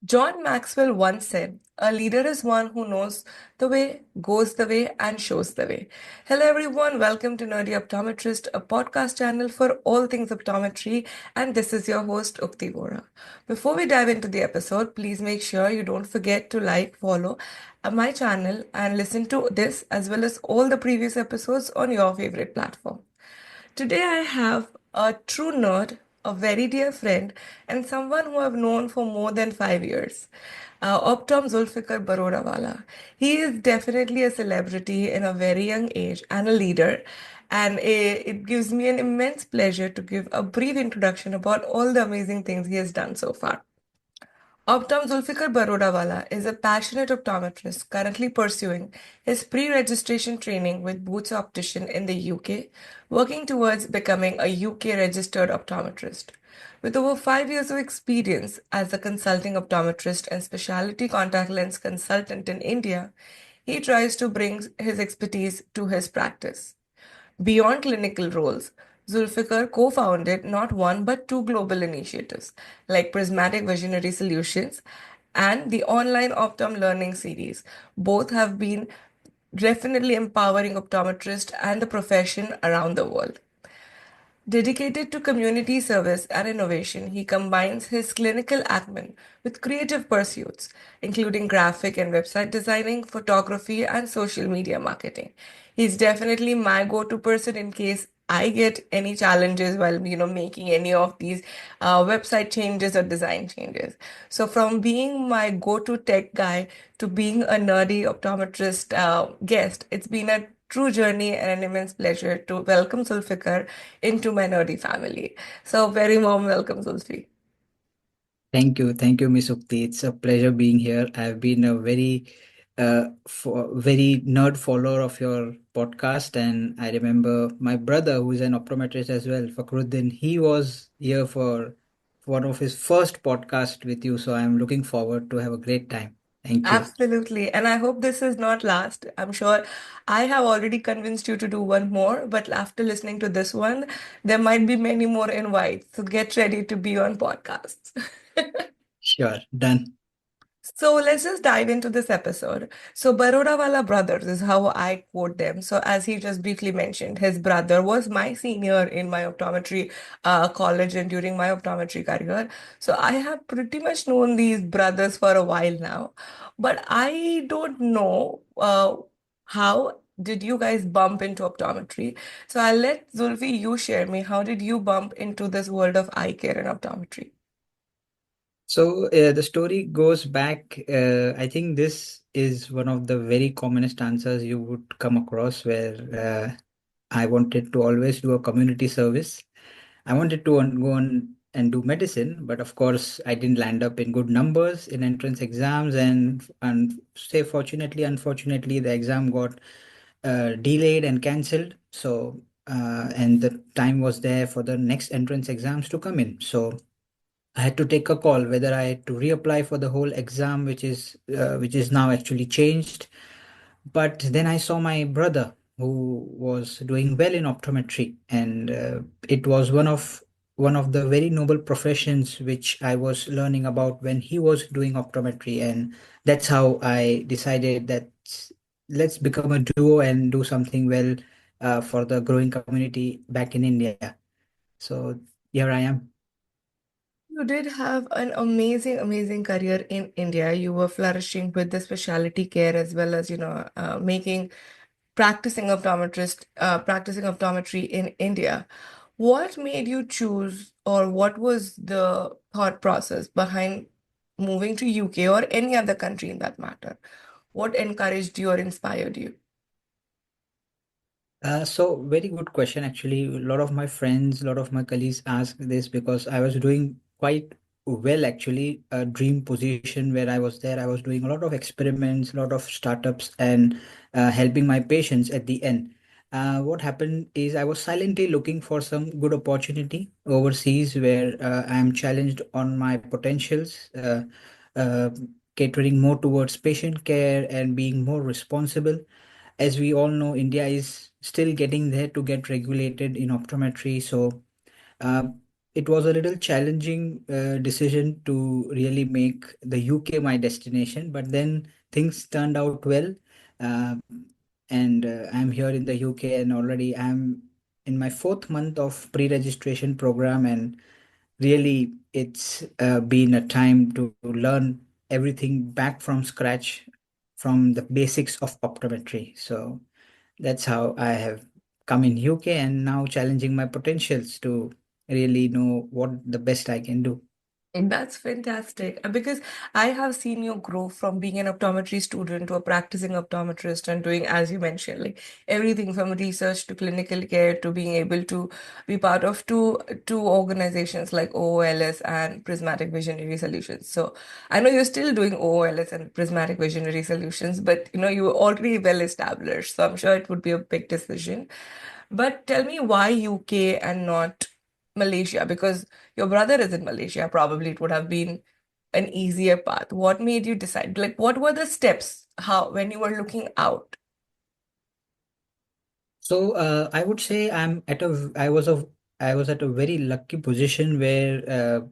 John Maxwell once said, "A leader is one who knows the way, goes the way, and shows the way." Hello, everyone. Welcome to Nerdy Optometrist, a podcast channel for all things optometry. And this is your host, Ukti Vora. Before we dive into the episode, please make sure you don't forget to like, follow my channel, and listen to this as well as all the previous episodes on your favorite platform. Today I have a true nerd, a very dear friend, and someone who I've known for more than 5 years. Optom Zulfikar Barodawala. He is definitely a celebrity in a very young age and a leader. And it gives me an immense pleasure to give a brief introduction about all the amazing things he has done so far. Optom Zulfikar Barodawala is a passionate optometrist currently pursuing his pre-registration training with Boots Opticians in the UK, working towards becoming a UK registered optometrist. With over 5 years of experience as a consulting optometrist and specialty contact lens consultant in India, he tries to bring his expertise to his practice. Beyond clinical roles, Zulfikar co founded not one but two global initiatives like Prismatic Visionary Solutions and the online Optom Learning Series. Both have been definitely empowering optometrists and the profession around the world. Dedicated to community service and innovation, he combines his clinical acumen with creative pursuits, including graphic and website designing, photography, and social media marketing. He's definitely my go-to person in case I get any challenges while making any of these website changes or design changes. So from being my go-to tech guy to being a nerdy optometrist guest, it's been a true journey and an immense pleasure to welcome Zulfikar into my nerdy family. So very warm welcome, Zulfi. Thank you, Miss Ukti. It's a pleasure being here. I've been a very nerd follower of your podcast, and I remember my brother, who is an optometrist as well, Fakhruddin. He was here for one of his first podcast with you, so I'm looking forward to have a great time. Thank you. Absolutely. And I hope this is not last. I'm sure I have already convinced you to do one more, but after listening to this one, there might be many more invites. So get ready to be on podcasts. Sure, done. So let's just dive into this episode. So Barodawala brothers is how I quote them. So as he just briefly mentioned, his brother was my senior in my optometry college and during my optometry career. So I have pretty much known these brothers for a while now, but I don't know how did you guys bump into optometry. So I'll let Zulfi you share me. How did you bump into this world of eye care and optometry? So the story goes back. I think this is one of the very commonest answers you would come across where I wanted to always do a community service. I wanted to go on and do medicine, but of course, I didn't land up in good numbers in entrance exams, and say fortunately, unfortunately, the exam got delayed and cancelled. So and the time was there for the next entrance exams to come in. So I had to take a call whether I had to reapply for the whole exam, which is now actually changed. But then I saw my brother who was doing well in optometry, and it was one of the very noble professions which I was learning about when he was doing optometry, and that's how I decided that let's become a duo and do something well for the growing community back in India. So here I am. You did have an amazing, amazing career in India. You were flourishing with the specialty care as well as, making practicing optometry in India. What made you choose, or what was the thought process behind moving to UK or any other country in that matter? What encouraged you or inspired you? So very good question. Actually, a lot of my friends, a lot of my colleagues ask this because I was doing quite well, actually, a dream position where I was there. I was doing a lot of experiments, a lot of startups, and helping my patients at the end. What happened is I was silently looking for some good opportunity overseas where I am challenged on my potentials, uh, catering more towards patient care and being more responsible. as we all know, India is still getting there to get regulated in optometry. So uh, it was a little challenging decision to really make the UK my destination, but then things turned out well. Uh, and I'm here in the UK, and already I'm in my fourth month of pre-registration program, and really it's been a time to learn everything back from scratch from the basics of optometry. So that's how I have come in UK and now challenging my potentials to really know what the best I can do. That's fantastic. Because I have seen you grow from being an optometry student to a practicing optometrist and doing, as you mentioned, like everything from research to clinical care to being able to be part of two organizations like OOLS and Prismatic Visionary Solutions. So I know you're still doing OOLS and Prismatic Visionary Solutions, but you were already well established. So I'm sure it would be a big decision. But tell me why UK and not Malaysia? Because your brother is in Malaysia. Probably it would have been an easier path. What made you decide? Like, what were the steps? How, when you were looking out? So I would say I was at a very lucky position where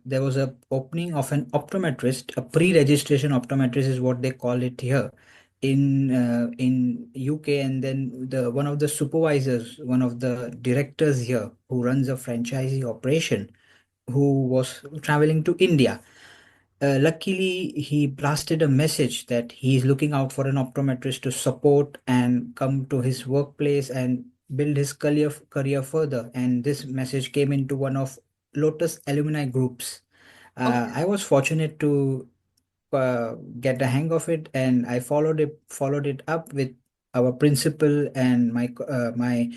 there was a opening of an optometrist, a pre-registration optometrist is what they call it here in UK, and then the one of the supervisors, one of the directors here who runs a franchisee operation, who was traveling to India. Luckily, he blasted a message that he's looking out for an optometrist to support and come to his workplace and build his career further. And this message came into one of Lotus alumni groups. Okay. I was fortunate to get a hang of it, and I followed it up with our principal and my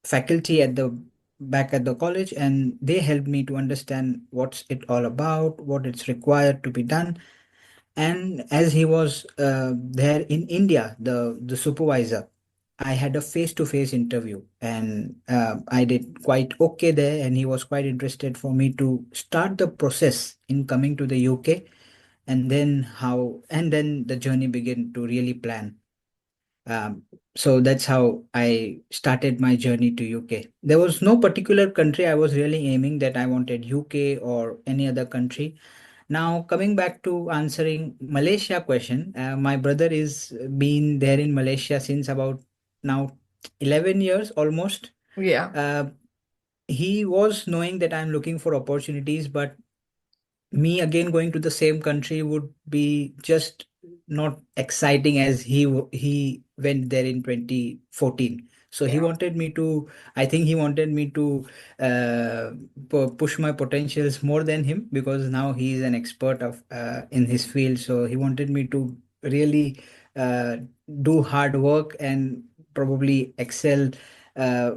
faculty at the back at the college, and they helped me to understand what's it all about, what it's required to be done. And as he was there in India, the supervisor, I had a face-to-face interview, and I did quite okay there, and he was quite interested for me to start the process in coming to the UK, and then the journey began to really plan. So that's how I started my journey to UK. There was no particular country I was really aiming that I wanted UK or any other country. Now, coming back to answering Malaysia question, my brother is been there in Malaysia since about now 11 years almost. Yeah. Uh, he was knowing that I'm looking for opportunities, but me again going to the same country would be just not exciting as he went there in 2014. So he Yeah. wanted me to, I think he wanted me to uh, push my potentials more than him, because now he is an expert of in his field. So he wanted me to really uh, do hard work and probably excel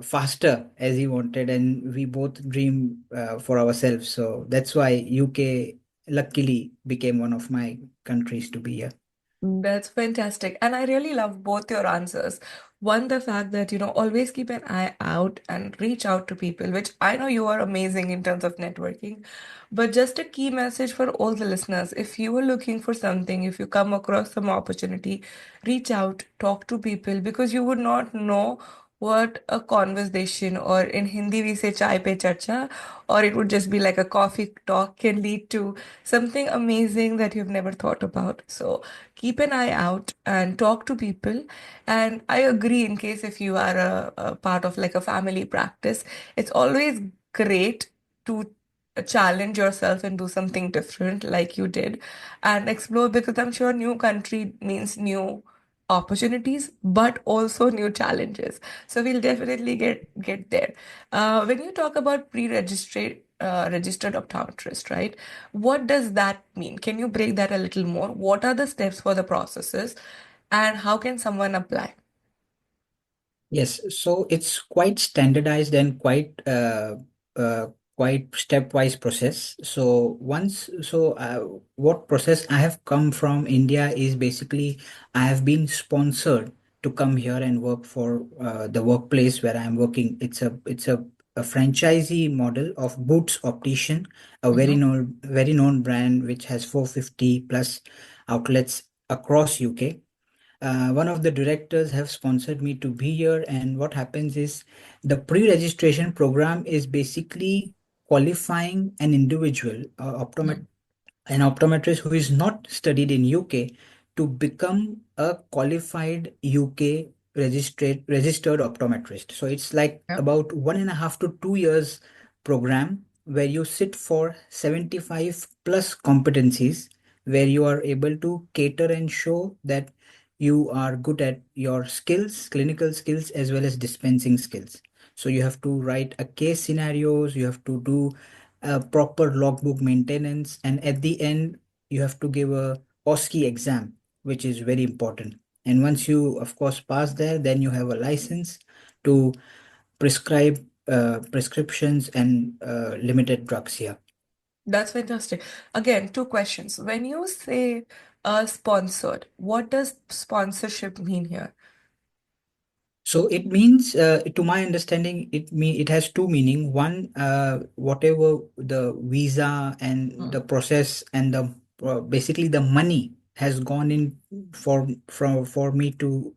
faster as he wanted, and we both dream for ourselves. So that's why UK luckily became one of my countries to be here. That's fantastic. And I really love both your answers. One, the fact that, always keep an eye out and reach out to people, which I know you are amazing in terms of networking. But just a key message for all the listeners, if you are looking for something, if you come across some opportunity, reach out, talk to people, because you would not know what a conversation, or in Hindi we say chai pe charcha, or it would just be like a coffee talk, can lead to something amazing that you've never thought about. So keep an eye out and talk to people. And I agree, in case if you are a part of like a family practice, it's always great to challenge yourself and do something different like you did and explore, because I'm sure new country means new opportunities but also new challenges. So we'll definitely get there. When you talk about pre-registered registered optometrist, right? What does that mean? Can you break that a little more? What are the steps for the processes and how can someone apply? Yes, so it's quite standardized and uh, quite stepwise process. What process I have come from India is basically I have been sponsored to come here and work for the workplace where I'm working. A franchisee model of Boots Optician, a Mm-hmm. very known brand which has 450 plus outlets across UK. one of the directors have sponsored me to be here. And what happens is the pre-registration program is basically qualifying an individual, Mm. an optometrist who is not studied in UK, to become a qualified UK registered optometrist. So it's like Yeah. about 1.5 to 2 years program where you sit for 75 plus competencies, where you are able to cater and show that you are good at your skills, clinical skills, as well as dispensing skills. So you have to write a case scenarios, you have to do proper logbook maintenance, and at the end, you have to give a OSCE exam, which is very important. And once you, of course, pass there, then you have a license to prescribe prescriptions and limited drugs here. That's fantastic. Again, two questions. When you say sponsored, what does sponsorship mean here? So it means, to my understanding, it has two meaning. One, whatever the visa and the Mm. process and the basically the money has gone in for me to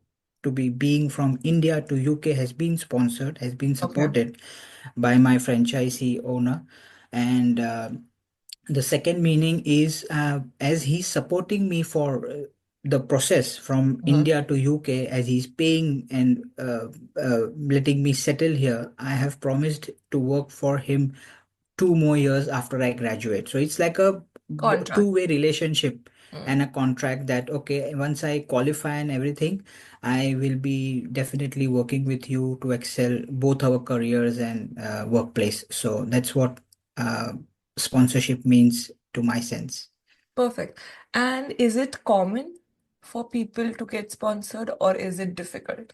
be being from India to UK has been sponsored, has been Okay. supported by my franchisee owner, and the second meaning is, as he's supporting me for the process from Mhm. India to UK, as he's paying and letting me settle here, I have promised to work for him 2 more years after I graduate. So it's like a Contract. two-way relationship Mm. and a contract that, okay, once I qualify and everything, I will be definitely working with you to excel both our careers and workplace. So that's what uh, sponsorship means to my sense. Perfect. And is it common for people to get sponsored or is it difficult?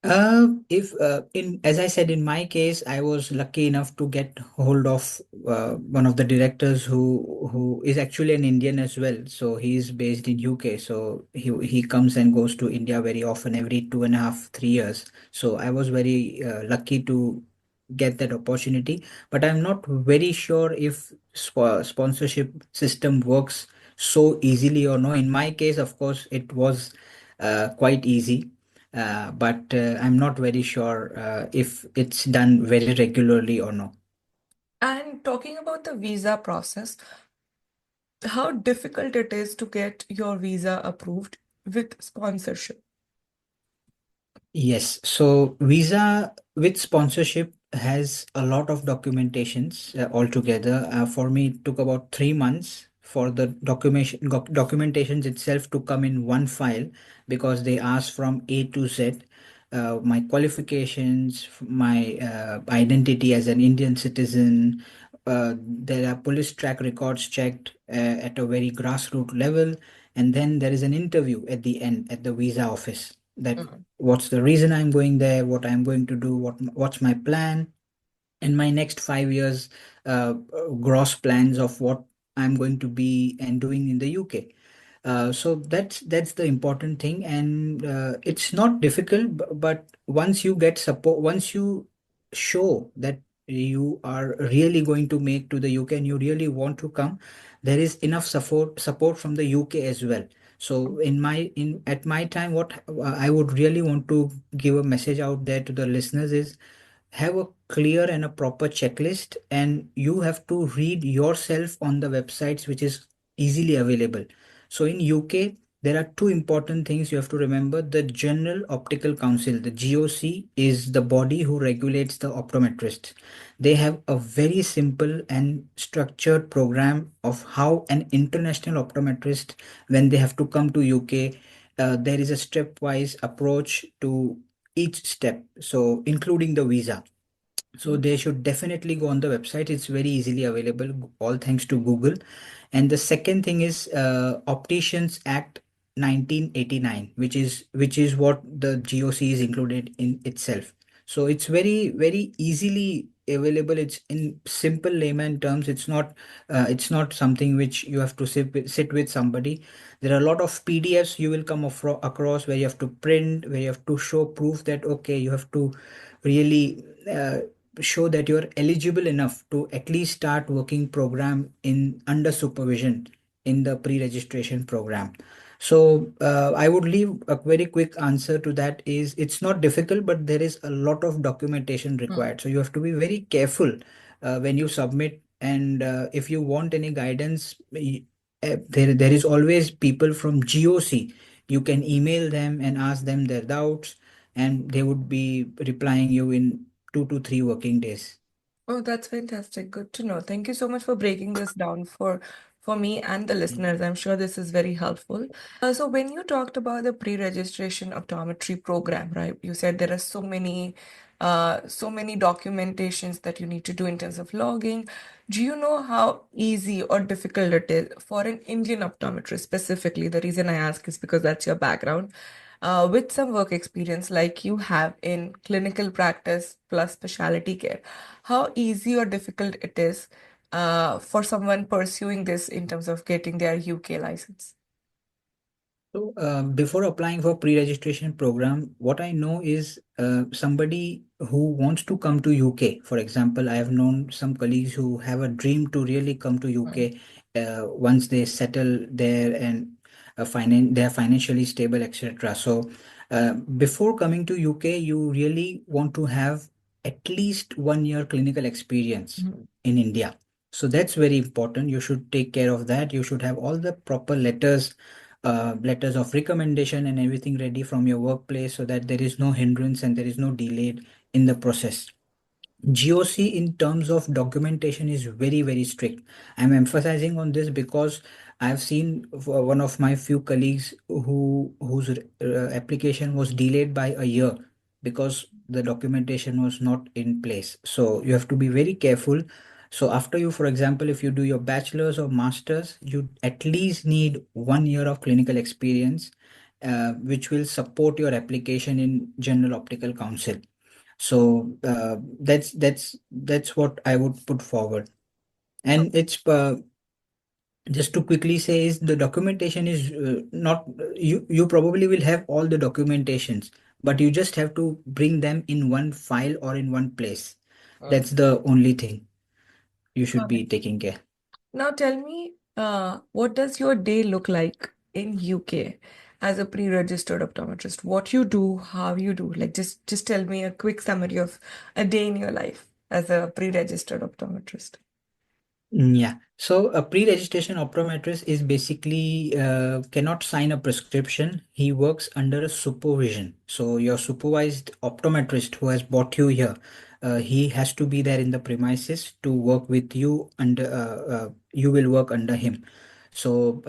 If in as I said, in my case, I was lucky enough to get hold of one of the directors who is actually an Indian as well. So he is based in UK. So he comes and goes to India very often, every 2.5, 3 years. So I was very lucky to get that opportunity. But I'm not very sure if sponsorship system works so easily or no. In my case, of course, it was quite easy, but I'm not very sure if it's done very regularly or no. And talking about the visa process, how difficult it is to get your visa approved with sponsorship. Yes, so visa with sponsorship has a lot of documentations altogether. For me, it took about 3 months for the documentations itself to come in one file, because they ask from A to Z, my qualifications, my identity as an Indian citizen. There are police track records checked at a very grassroots level, and then there is an interview at the end at the visa office, that Mm. what's the reason I'm going there, what I'm going to do, what's my plan, and my next 5 years gross plans of what I'm going to be and doing in the UK. So that's the important thing, and it's not difficult, but once you get support, once you show that you are really going to make to the UK and you really want to come, there is enough support from the UK as well. So in at my time, what I would really want to give a message out there to the listeners is, have a clear and a proper checklist, and you have to read yourself on the websites which is easily available. So in UK, there are two important things you have to remember. The General Optical Council, the GOC, is the body who regulates the optometrists. They have a very simple and structured program of how an international optometrist, when they have to come to UK, there is a stepwise approach to each step, so including the visa. So Mm. they should definitely go on the website. It's very easily available, all thanks to Google. And the second thing is Opticians Act 1989, which is what the GOC is included in itself. So it's very easily available. It's in simple layman terms. It's not something which you have to sit with somebody. There are a lot of PDFs you will come across, where you have to print, where you have to show proof that, okay, you have to really show that you're eligible enough to at least start working program in under supervision in the pre-registration program. So I would leave a very quick answer to that is it's not difficult, but there is a lot of documentation Hmm. required. So you have to be very careful when you submit. And if you want any guidance, there is always people from GOC. You can email them and ask them their doubts, and they would be replying you in 2 to 3 working days. Oh, that's fantastic. Good to know. Thank you so much for breaking this down for me and the listeners. I'm sure this is very helpful. So when you talked about the pre-registration optometry program, right? You said there are so many documentations that you need to do in terms of logging. Do you know how easy or difficult it is for an Indian optometrist specifically? The reason I ask is because that's your background. With some work experience like you have in clinical practice plus specialty care, how easy or difficult it is for someone pursuing this in terms of getting their UK license. So, before applying for pre-registration program, what I know is somebody who wants to come to UK. For example, I have known some colleagues who have a dream to really come to Mm, UK once they settle there and they are financially stable, etc. So, before coming to UK, you really want to have at least 1 year clinical experience mm, in India. So that's very important. You should take care of that. You should have all the proper letters of recommendation and everything ready from your workplace so that there is no hindrance and there is no delay in the process. GOC in terms of documentation is very, very strict. I'm emphasizing on this because I've seen one of my few colleagues whose application was delayed by a year because the documentation was not in place. So you have to be very careful. So after you, for example, if you do your bachelor's or master's, you at least need 1 year of clinical experience, which will support your application in General Optical Council. So that's what I would put forward. And it's just to quickly say is the documentation is not you probably will have all the documentations, but you just have to bring them in one file or in one place. mm. That's the only thing you should Got it. be taking care. Now tell me, what does your day look like in UK as a pre-registered optometrist? What you do, how you do, like just tell me a quick summary of a day in your life as a pre-registered optometrist. Yeah. So a pre-registration optometrist is basically cannot sign a prescription. He works under a supervision. So your supervised optometrist who has brought you here, he has to be there in the premises to work with you under you will work under him. So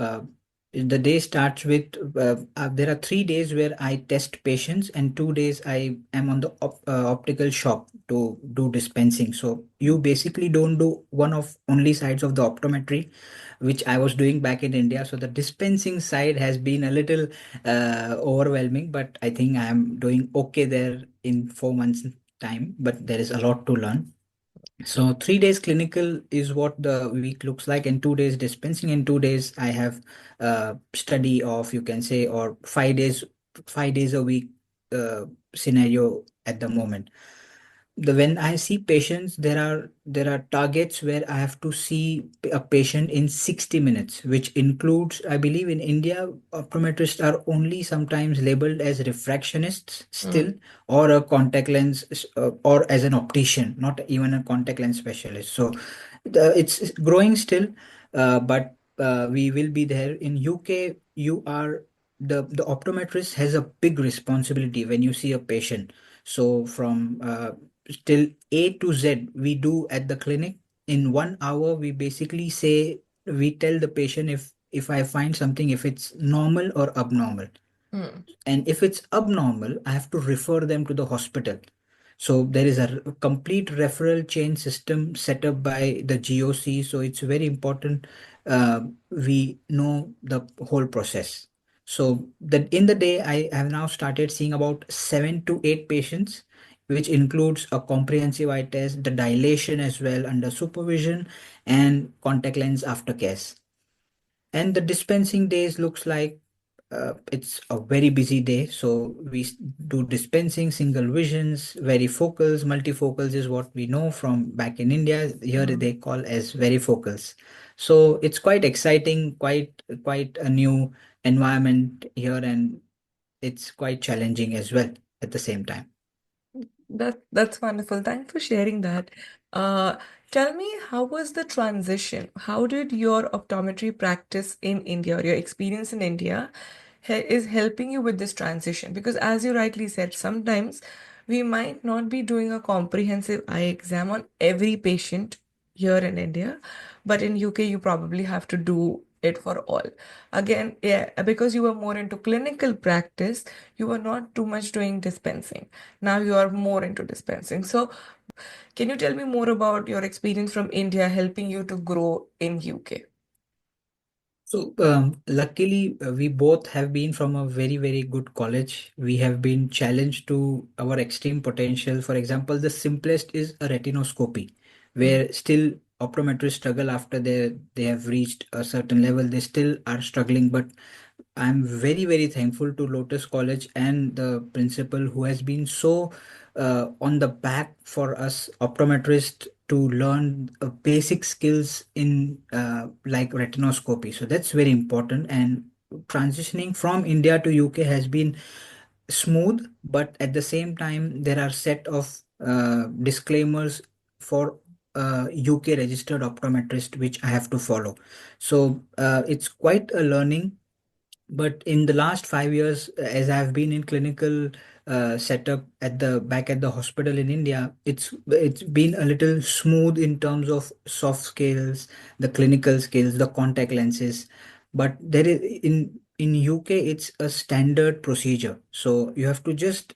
the day starts with there are 3 days where I test patients and 2 days I am on the optical shop to do dispensing. So you basically don't do one of only sides of the optometry, which I was doing back in India. So the dispensing side has been a little overwhelming, but I think I am doing okay there in 4 months time, but there is a lot to learn. So 3 days clinical is what the week looks like, and 2 days dispensing, and 2 days I have study off, you can say, or 5 days a week scenario at the moment. When I see patients, there are targets where I have to see a patient in 60 minutes, which includes, I believe in India, optometrists are only sometimes labeled as refractionists still, Mm, or a contact lens, or as an optician, not even a contact lens specialist. So it's growing still, but we will be there. In UK, you are the optometrist has a big responsibility when you see a patient. So from till A to Z, we do at the clinic. In 1 hour, we basically say, we tell the patient if I find something, if it's normal or abnormal. mm, And if it's abnormal, I have to refer them to the hospital. So there is a complete referral chain system set up by the GOC. So it's very important we know the whole process. So that in the day, I have now started seeing about 7 to 8 patients, which includes a comprehensive eye test, the dilation as well under supervision, and contact lens aftercare. And the dispensing days looks like it's a very busy day. So do dispensing, single visions, varifocals, multifocals is what we know from back in India. Here mm. they call as varifocals. So it's quite exciting, quite a new. environment here, and it's quite challenging as well at the same time. That's wonderful. Thanks for sharing that. Uh, Tell me, how was the transition? How did your optometry practice in India, or your experience in India, is helping you with this transition? Because as you rightly said, sometimes we might not be doing a comprehensive eye exam on every patient here in India, but in UK you probably have to do it for all. Again, yeah, because you were more into clinical practice, you were not too much doing dispensing. Now you are more into dispensing. So, can you tell me more about your experience from India helping you to grow in UK? So, luckily, we both have been from a very, very good college. We have been challenged to our extreme potential. For example, the simplest is a retinoscopy, Mm. where still optometrists struggle after they have reached a certain level. They still are struggling, but I'm very, very thankful to Lotus College and the principal who has been so on the back for us optometrists to learn basic skills in like retinoscopy. So that's very important. And transitioning from India to UK has been smooth, but at the same time, there are set of disclaimers for UK registered optometrist which I have to follow. So it's quite a learning, but in the last 5 years, as I've been in clinical setup at the back at the hospital in India, it's been a little smooth in terms of soft skills, the clinical skills, the contact lenses. But there is in UK, it's a standard procedure. So you have to just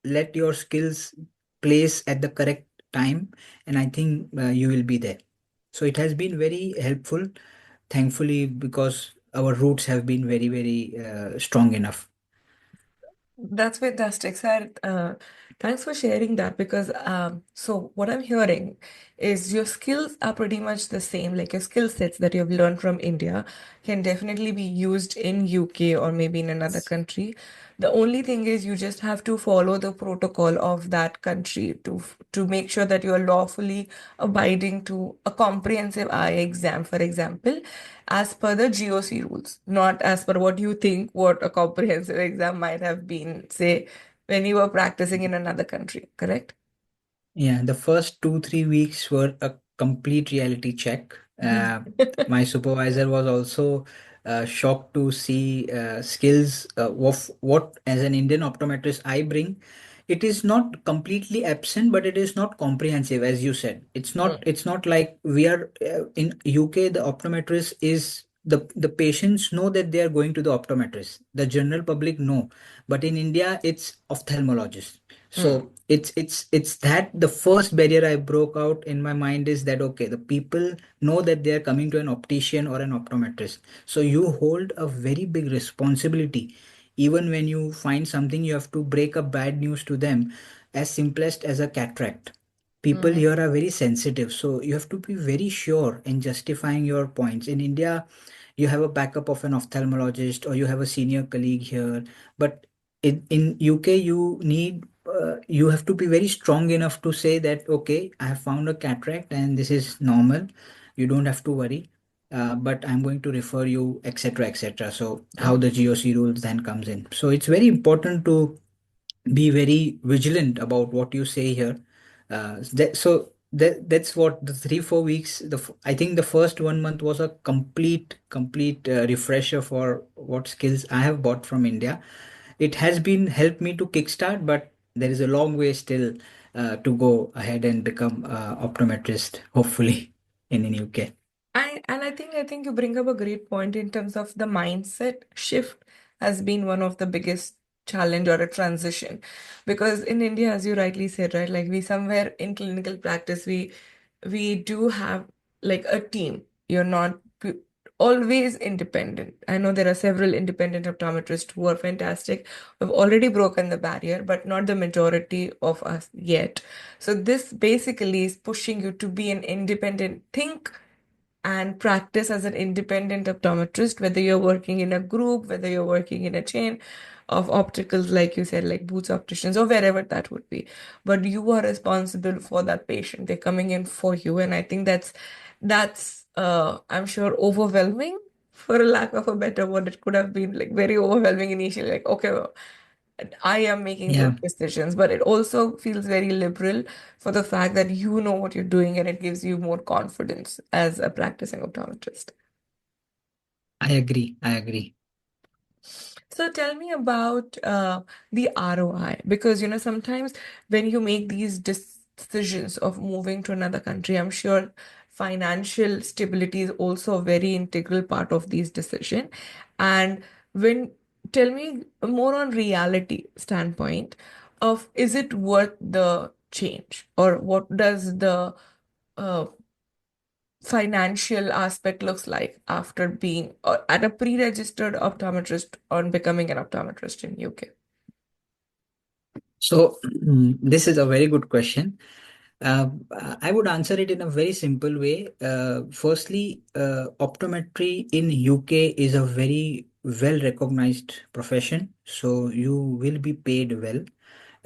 let your skills place at the correct time, and I think you will be there. So it has been very helpful, thankfully, because our roots have been very, very strong enough. That's fantastic, sir. Thanks for sharing that because so what I'm hearing is your skills are pretty much the same. Like your skill sets that you've learned from India can definitely be used in UK or maybe in another country. The only thing is you just have to follow the protocol of that country to make sure that you are lawfully abiding to a comprehensive eye exam, for example, as per the GOC rules, not as per what you think what a comprehensive exam might have been, say, when you were practicing in another country, correct? Yeah, the first 2, 3 weeks were a complete reality check. My supervisor was also shocked to see skills of what, as an Indian optometrist, I bring. It is not completely absent, but it is not comprehensive, as you said. It's not. Mm, It's not like we are in UK. The optometrist is the patients know that they are going to the optometrist. The general public know, but in India, it's ophthalmologist. mm, So it's that the first barrier I broke out in my mind is that okay, the people know that they are coming to an optician or an optometrist. So you hold a very big responsibility. Even when you find something, you have to break a bad news to them, as simplest as a cataract. People mm, here are very sensitive, so you have to be very sure in justifying your points. In India, you have a backup of an ophthalmologist or you have a senior colleague here, but in UK you have to be very strong enough to say that okay, I have found a cataract and this is normal, you don't have to worry, but I'm going to refer you, etc., etc. So how mm. the GOC rules then comes in. So it's very important to be very vigilant about what you say here. That's what the 3, 4 weeks. I think the first 1 month was a complete refresher for what skills I have bought from India. It has been helped me to kickstart, but there is a long way still to go ahead and become optometrist, hopefully, in UK. I think you bring up a great point in terms of the mindset shift has been one of the biggest challenge or a transition. Because in India, as you rightly said, right, like we somewhere in clinical practice, we do have like a team. You're not always independent. I know there are several independent optometrists who are fantastic, who have already broken the barrier, but not the majority of us yet. So this basically is pushing you to be an independent think and practice as an independent optometrist, whether you're working in a group, whether you're working in a chain of opticals, like you said, like Boots Opticians or wherever that would be. But you are responsible for that patient. They're coming in for you. And I think that's I'm sure overwhelming for a lack of a better word, it could have been like very overwhelming initially. Like, okay, well, I am making Yeah, those decisions, but it also feels very liberal for the fact that you know what you're doing and it gives you more confidence as a practicing optometrist. I agree. I agree. So tell me about the ROI because sometimes when you make these decisions of moving to another country, I'm sure financial stability is also a very integral part of these decision. And when tell me more on reality standpoint of is it worth the change or what does the uh, financial aspect looks like after being at a pre-registered optometrist on becoming an optometrist in UK. So this is a very good question. I would answer it in a very simple way. Firstly, optometry in UK is a very well recognized profession, so you will be paid well.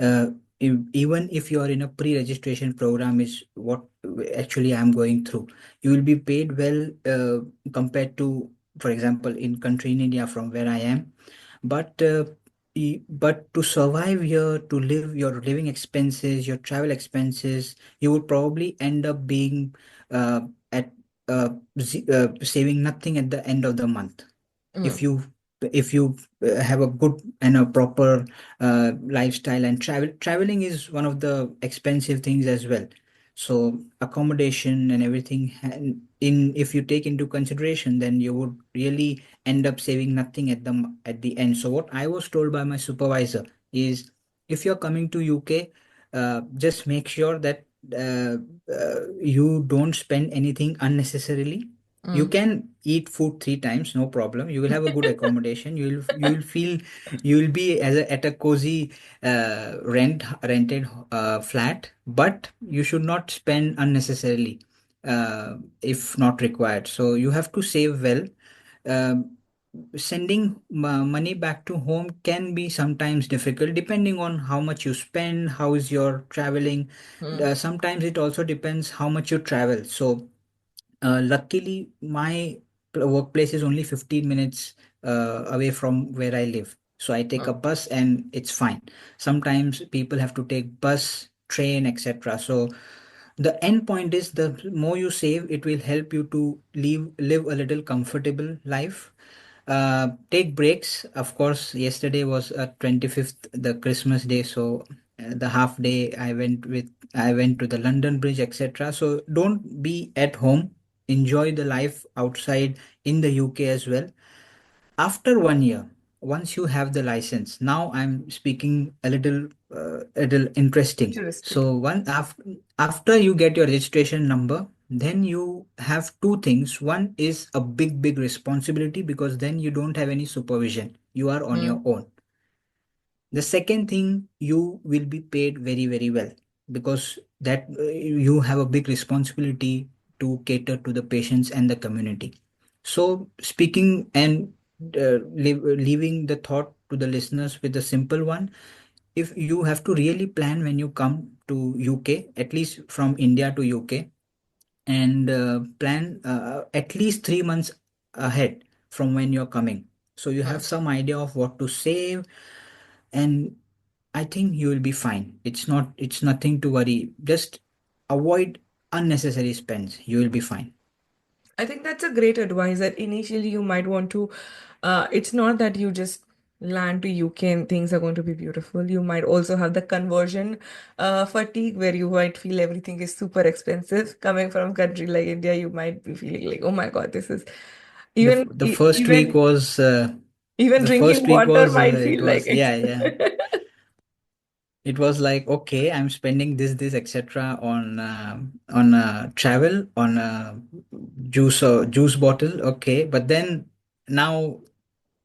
uh, Even if you are in a pre-registration program is what actually I'm going through, you will be paid well compared to, for example, in country in India from where I am. But but to survive here, to live your living expenses, your travel expenses, you would probably end up being uh, at saving nothing at the end of the month. Mm, if you if you have a good and a proper lifestyle, and traveling is one of the expensive things as well. So accommodation and everything, and in if you take into consideration, then you would really end up saving nothing at the end. So what I was told by my supervisor is, if you're coming to UK, just make sure that you don't spend anything unnecessarily. You mm. can eat food three times, no problem. You will have a good accommodation. You will feel, you will be at a cozy rented flat, but you should not spend unnecessarily if not required. So you have to save well. Um, Sending money back to home can be sometimes difficult depending on how much you spend, how is your traveling. Mm, Sometimes it also depends how much you travel. So luckily, my workplace is only 15 minutes away from where I live. So I take a mm. bus and it's fine. Sometimes people have to take bus, train, etc. So the end point is, the more you save, it will help you to live a little comfortable life. Take breaks. Of course, yesterday was 25th, the Christmas day. So the half day I went to the London Bridge, etc. So don't be at home. Enjoy the life outside in the UK as well. After 1 year, once you have the license, now I'm speaking a little interesting. Futuristic. So after you get your registration number, then you have two things. One is a big responsibility, because then you don't have any supervision. You are on your Mm, own. The second thing, you will be paid very well, because that you have a big responsibility to cater to the patients and the community. So speaking and leaving the thought to the listeners with a simple one, if you have to really plan when you come to UK, at least from India to UK, and plan at least 3 months ahead from when you're coming, so you have mm. some idea of what to save, and I think you will be fine. It's nothing to worry. Just avoid unnecessary spends. You will be fine. I think that's a great advice that initially you might want to, it's not that you just land to UK and things are going to be beautiful. You might also have the conversion fatigue where you might feel everything is super expensive. Coming from a country like India, you might be feeling like, oh my God, this is even The first week was even the drinking first week water was might it feel like was yeah, expensive. yeah. It was like, okay, I'm spending this etc. On travel, on juice bottle. Okay, but then now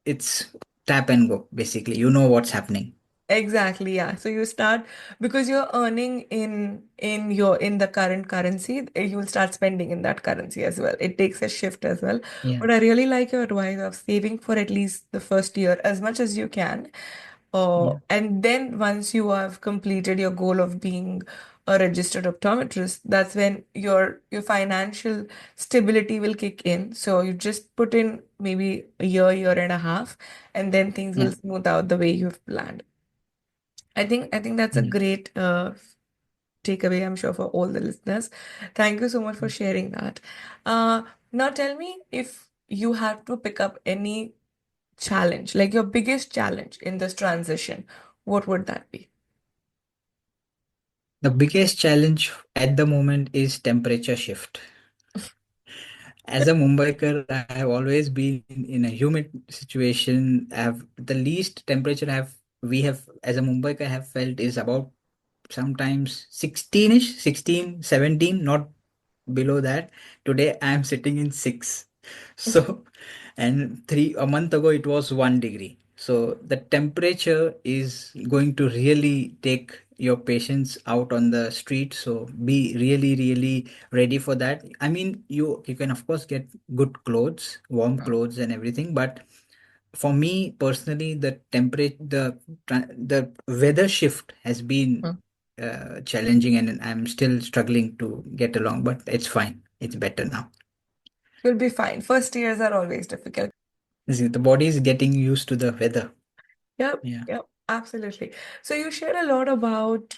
it's tap and go. Basically, you know what's happening. Exactly, yeah. So you start because you're earning in the current currency, you will start spending in that currency as well. It takes a shift as well. Yeah, But I really like your advice of saving for at least the first year as much as you can. yeah, And then once you have completed your goal of being a registered optometrist, that's when your financial stability will kick in. So you just put in maybe a year and a half, and then things will Yeah. smooth out the way you've planned. I think that's a Mm. great takeaway, I'm sure, for all the listeners. Thank you so much for sharing that. Uh, Now tell me, if you had to pick up any challenge, like your biggest challenge in this transition, what would that be? The biggest challenge at the moment is temperature shift. As a Mumbaiker, I have always been in a humid situation. Have the least temperature we have as a Mumbaiker have felt is about sometimes 16ish, 16, 17, not below that. Today I am sitting in 6. So, and a month ago it was 1 degree. So the temperature is going to really take your patients out on the street. So be really, really ready for that. I mean, you can of course get good clothes, warm Mm, clothes and everything, but for me personally, the weather shift has been mm. challenging, and I'm still struggling to get along, but it's fine. It's better now. You'll be fine. First years are always difficult. See, the body is getting used to the weather. Yep, Yeah. yep, absolutely. So you shared a lot about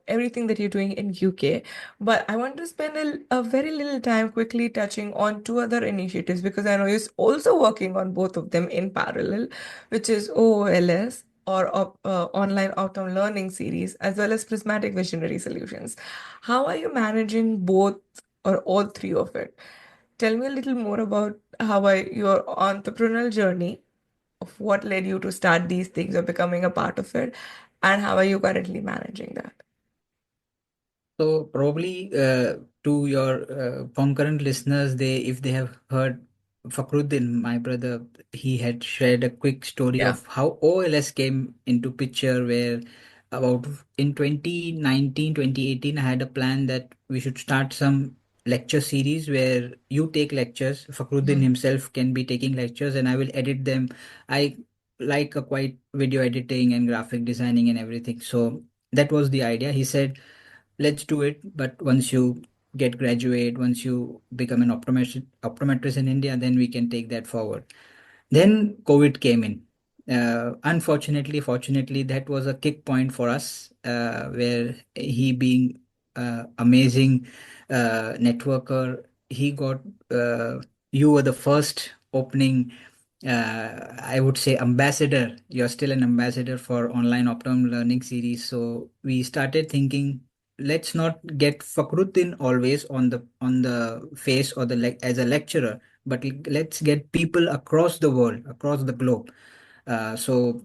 everything that you're doing in UK, but I want to spend a very little time quickly touching on two other initiatives, because I know you're also working on both of them in parallel, which is OOLS, or Online Optom Learning Series, as well as Prismatic Visionary Solutions. How are you managing both or all three of it? Tell me a little more about your entrepreneurial journey, of what led you to start these things or becoming a part of it, and how are you currently managing that? So probably to your concurrent listeners, if they have heard Fakhruddin, my brother, he had shared a quick story Yeah. of how OLS came into picture. Where about in 2019, 2018, I had a plan that we should start some lecture series where you take lectures. Fakhruddin Mhm. himself can be taking lectures, and I will edit them. I like a quite video editing and graphic designing and everything. So that was the idea. He said, let's do it, but once you get graduate, once you become an optometrist in India, then we can take that forward. Then COVID came in. Unfortunately, fortunately, that was a kick point for us, where he being amazing networker, he got you were the first opening, I would say, ambassador. You're still an ambassador for online Optom learning series. So we started thinking, let's not get Fakhruddin always on the face or as a lecturer, but let's get people across the world, across the globe. Then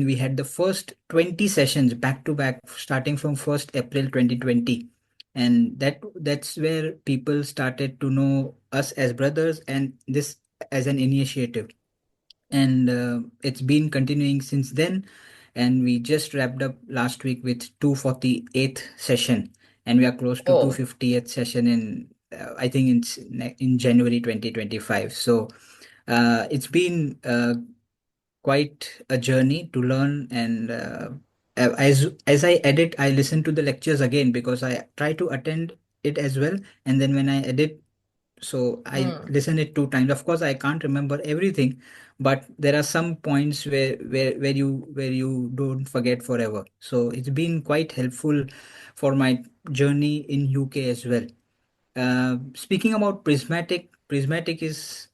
we had the first 20 sessions back to back, starting from 1st April 2020, and that's where people started to know us as brothers and this as an initiative. And it's been continuing since then, and we just wrapped up last week with 248th session, and we are close to Oh. 250th session in I think in January 2025. So it's been quite a journey to learn. And as I edit, I listen to the lectures again because I try to attend it as well, and then when I edit, so I Mm. listen it 2 times. Of course, I can't remember everything, but there are some points where you don't forget forever. So it's been quite helpful for my journey in UK as well. Speaking about Prismatic is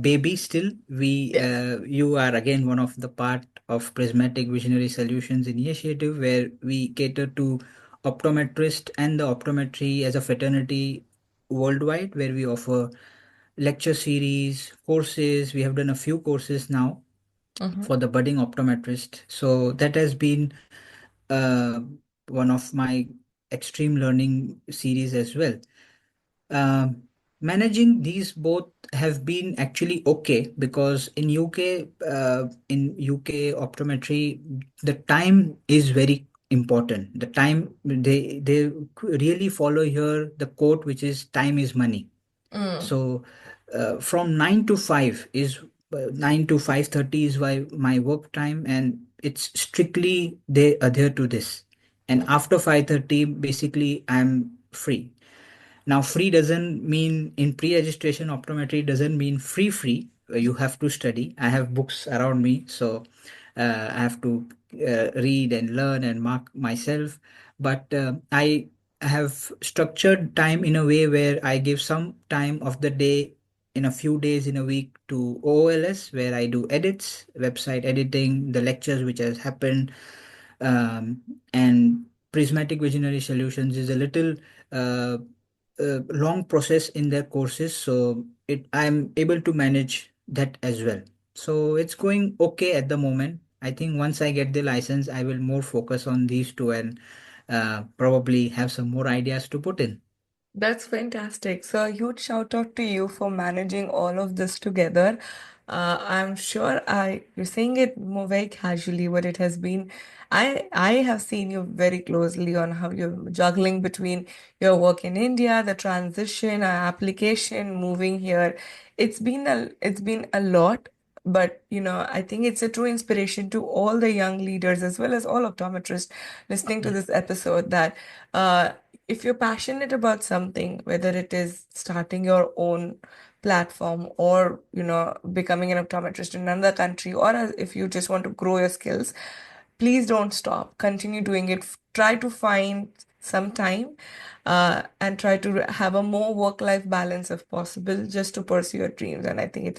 baby still. Yes. You are again one of the part of Prismatic Visionary Solutions initiative, where we cater to optometrist and the optometry as a fraternity worldwide, where we offer lecture series, courses. We have done a few courses now Mm-hmm. for the budding optometrist. So that has been uh, one of my extreme learning series as well. um, Managing these both have been actually okay, because in UK optometry, the time is very important. The time, they really follow here the quote, which is time is money. Mm. So from 9 to 5 is 9 to 5:30 is my work time, and it's strictly they adhere to this. And after 5:30, basically I'm free. Now, free doesn't mean in pre-registration optometry doesn't mean free. You have to study. I have books around me, so I have to read and learn and mark myself. But I have structured time in a way where I give some time of the day in a few days in a week to OLS, where I do edits, website editing, the lectures which has happened, um, and prismatic visionary solutions is a little uh, long process in their courses, so it I'm able to manage that as well. So it's going okay at the moment. I think once I get the license, I will more focus on these two and probably have some more ideas to put in. That's fantastic. So, a huge shout out to you for managing all of this together. I'm sure you're saying it more very casually, but it has been. I have seen you very closely on how you're juggling between your work in India, the transition, application, moving here. It's been a lot, but I think it's a true inspiration to all the young leaders as well as all optometrists listening to Yeah. this episode that. Uh, if you're passionate about something, whether it is starting your own platform or, becoming an optometrist in another country, or if you just want to grow your skills, please don't stop. Continue doing it. Try to find some time and try to have a more work-life balance if possible, just to pursue your dreams. And I think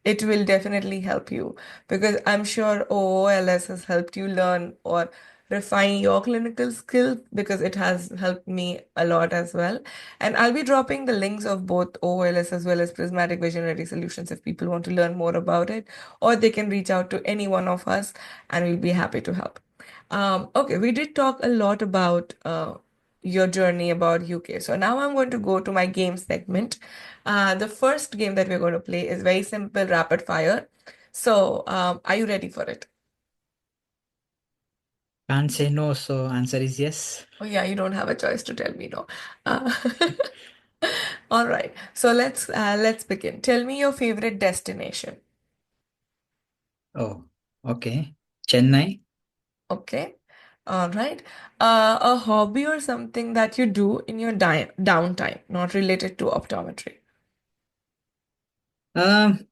it will definitely help you because I'm sure OOLS has helped you learn or refine your clinical skills because it has helped me a lot as well. And I'll be dropping the links of both OOLS as well as Prismatic Visionary Solutions if people want to learn more about it, or they can reach out to any one of us and we'll be happy to help. Okay, we did talk a lot about your journey about UK. So now I'm going to go to my game segment. The first game that we're going to play is very simple, rapid fire. So, are you ready for it? Can't say no, so answer is yes. Oh yeah, you don't have a choice to tell me no. Uh, all right. So let's begin. Tell me your favorite destination. Oh, okay. Chennai. Okay. All right. A hobby or something that you do in your downtime, not related to optometry. Um,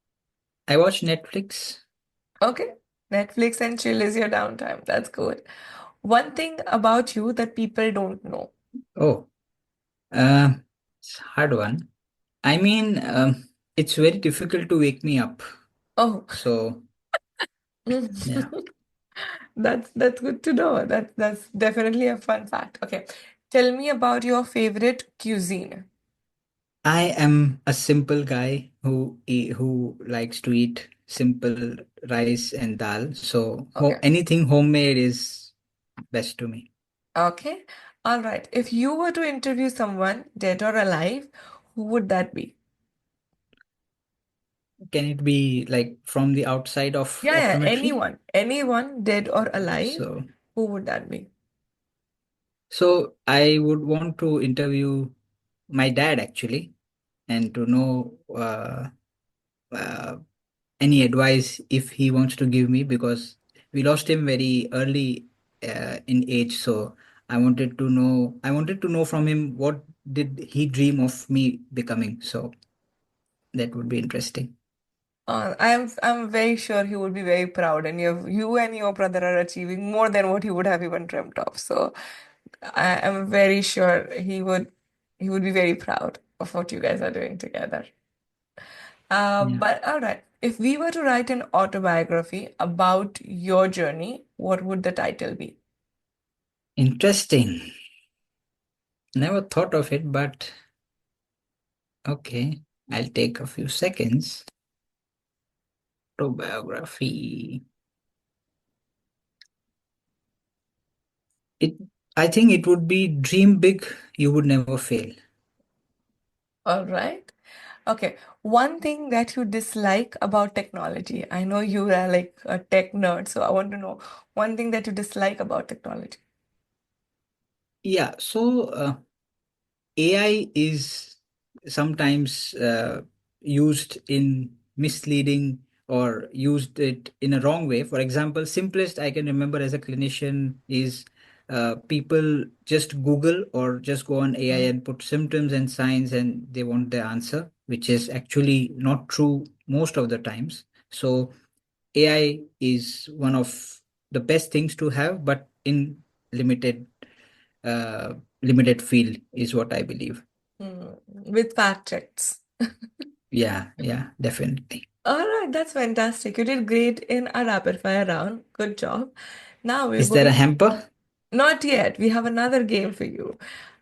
I watch Netflix. Okay. Netflix and chill is your downtime. That's good. One thing about you that people don't know. Oh, uh, it's a hard one. I mean, it's very difficult to wake me up. Oh, So, yeah. that's good to know. That's definitely a fun fact. Okay. Tell me about your favorite cuisine. I am a simple guy who likes to eat simple rice and dal. So, Okay. anything homemade is best to me. Okay. All right. If you were to interview someone, dead or alive, who would that be? Can it be like from the outside of Yeah, yeah, optometry? anyone, dead or alive, So, who would that be? I would want to interview my dad actually, and to know uh, any advice if he wants to give me, because we lost him very early in age. So I wanted to know from him what did he dream of me becoming. So that would be interesting. I'm very sure he would be very proud, and you and your brother are achieving more than what he would have even dreamt of. So I am very sure he would be very proud of what you guys are doing together. Yeah. But all right, if we were to write an autobiography about your journey, what would the title be? Interesting. Never thought of it, but okay. I'll take a few seconds. Autobiography. It I think it would be dream big, you would never fail. All right. Okay. One thing that you dislike about technology. I know you are like a tech nerd, so I want to know one thing that you dislike about technology. Yeah, so AI is sometimes used in misleading or used it in a wrong way. For example, simplest I can remember as a clinician is people just Google or just go on AI Mm. and put symptoms and signs and they want the answer, which is actually not true most of the times. So AI is one of the best things to have, but in limited uh, limited field is what I believe. Mm. With fact checks. Yeah, yeah, definitely. All right, that's fantastic. You did great in our rapid fire round. Good job. Now we're Is there a going. hamper? Not yet. We have another game for you.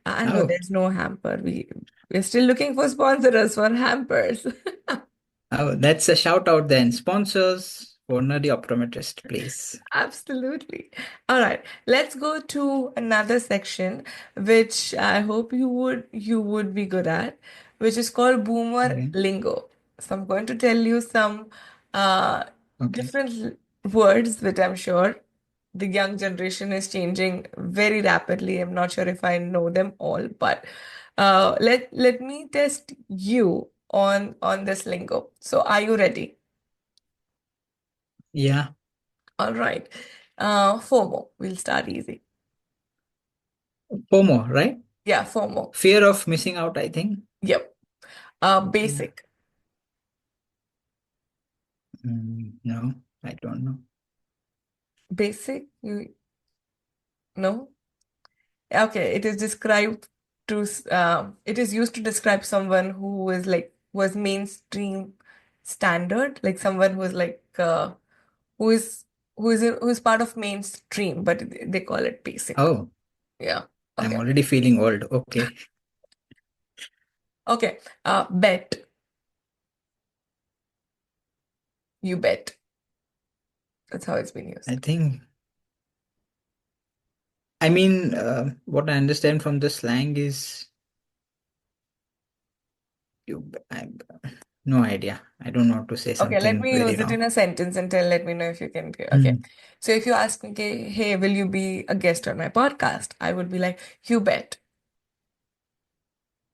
No, Oh, there's no hamper. We're still looking for sponsors for hampers. oh, that's a shout out then. Sponsors for Nerdy Optometrist, please. Absolutely. All right, let's go to another section, which I hope you would be good at, which is called Boomer Okay. Lingo. So I'm going to tell you some uh, Okay. different words, which I'm sure the young generation is changing very rapidly. I'm not sure if I know them all, but let me test you on this lingo. So are you ready? Yeah. All right. FOMO. We'll start easy. FOMO, right? Yeah, FOMO. Fear of missing out, I think. Yep. Yeah. Basic. No, I don't know. Basic. You know. Okay. It is described it is used to describe someone who is like was mainstream standard, like someone who is like who is who is part of mainstream, but they call it basic. Oh, Yeah. I'm Okay. already feeling old. Okay. Okay. Bet. You bet. That's how it's been I used. think, I mean, what I understand from the slang is no idea. I don't know how to say Okay, let something me very use it in wrong. a sentence and tell, let me know if you can. Okay. Hmm. So if you ask me, okay, hey, will you be a guest on my podcast? I would be like, you bet.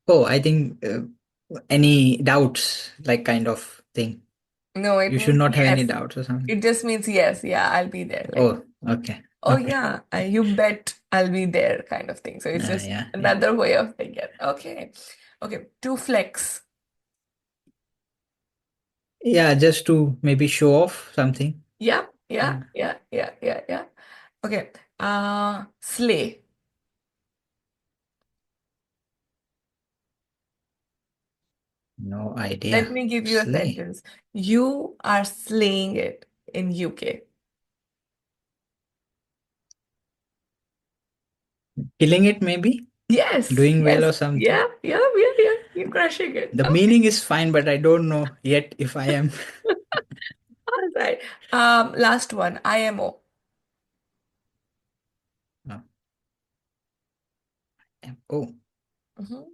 Oh, I think any doubts, like kind of thing. No, it You should means not have any yes. doubts or something. It just means yes. Yeah, I'll be there. Like, Oh, okay. oh Okay. yeah, you bet I'll be there kind of thing. So it's just Yeah, yeah. another way of saying it. Okay. Okay. To flex. Yeah, just to maybe show off something. Yeah, yeah, Yeah. yeah, yeah, yeah, yeah. Okay. Slay. No Let idea. me give you a Slay. sentence. You are slaying it in UK. Killing it, maybe? Yes, Doing well yes. or something. Yeah, yeah, yeah, yeah. You're crushing it. The Okay. meaning is fine, but I don't know yet if I am. All right. Last one. IMO. No, oh, Mhm.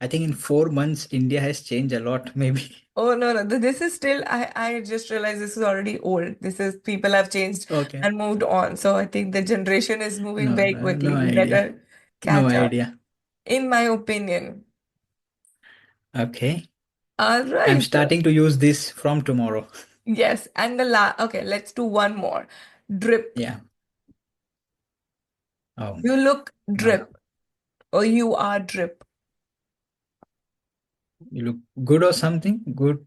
I think in 4 months, India has changed a lot, maybe. Oh no, no. This is still I just realized this is already old. This is people have changed Okay. and moved on. So I think the generation is moving No, very no, quickly. no We idea. better No catch up, idea. in my opinion. Okay. All I'm right. starting to use this from tomorrow. Yes. And the la okay, let's do one more. Drip. Yeah. Oh, You look no. drip or you are drip. You look good or something? Good,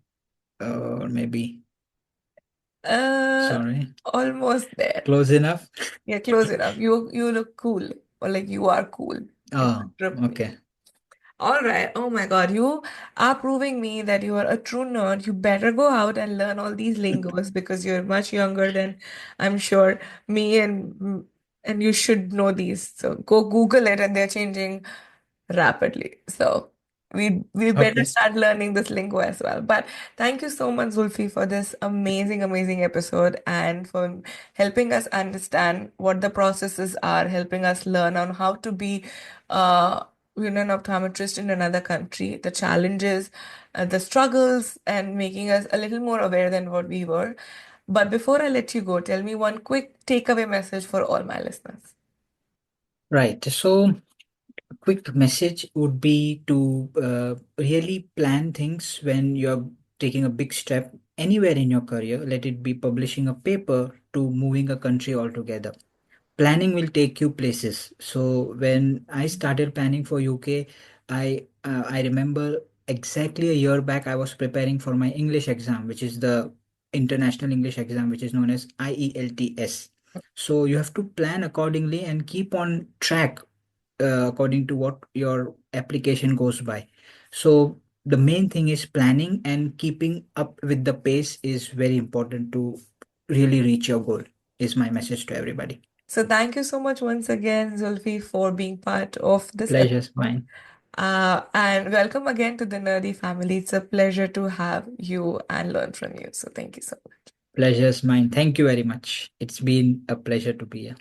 or maybe, Uh, sorry. almost there. Close enough? Yeah, close enough. You look cool, or like you are cool. It's Oh, drip me. okay. All right. Oh my God, you are proving me that you are a true nerd. You better go out and learn all these lingos because you're much younger than I'm sure me and you should know these. So go Google it, and they're changing rapidly. So we better Okay. start learning this lingo as well. But thank you so much, Zulfi, for this amazing, amazing episode and for helping us understand what the processes are, helping us learn on how to be an optometrist in another country, the challenges, the struggles, and making us a little more aware than what we were. But before I let you go, tell me one quick takeaway message for all my listeners. Right. So, a quick message would be to really plan things when you're taking a big step anywhere in your career. Let it be publishing a paper to moving a country altogether. planning will take you places. So when I started planning for UK, I remember exactly a year back I was preparing for my English exam, which is the international English exam, which is known as IELTS. So you have to plan accordingly and keep on track according to what your application goes by. So the main thing is planning, and keeping up with the pace is very important to really reach your goal, is my message to everybody. So thank you so much once again, Zulfi, for being part of this Pleasure's episode. mine. And welcome again to the Nerdy family. It's a pleasure to have you and learn from you. So thank you so much. Pleasure's mine. Thank you very much. It's been a pleasure to be here.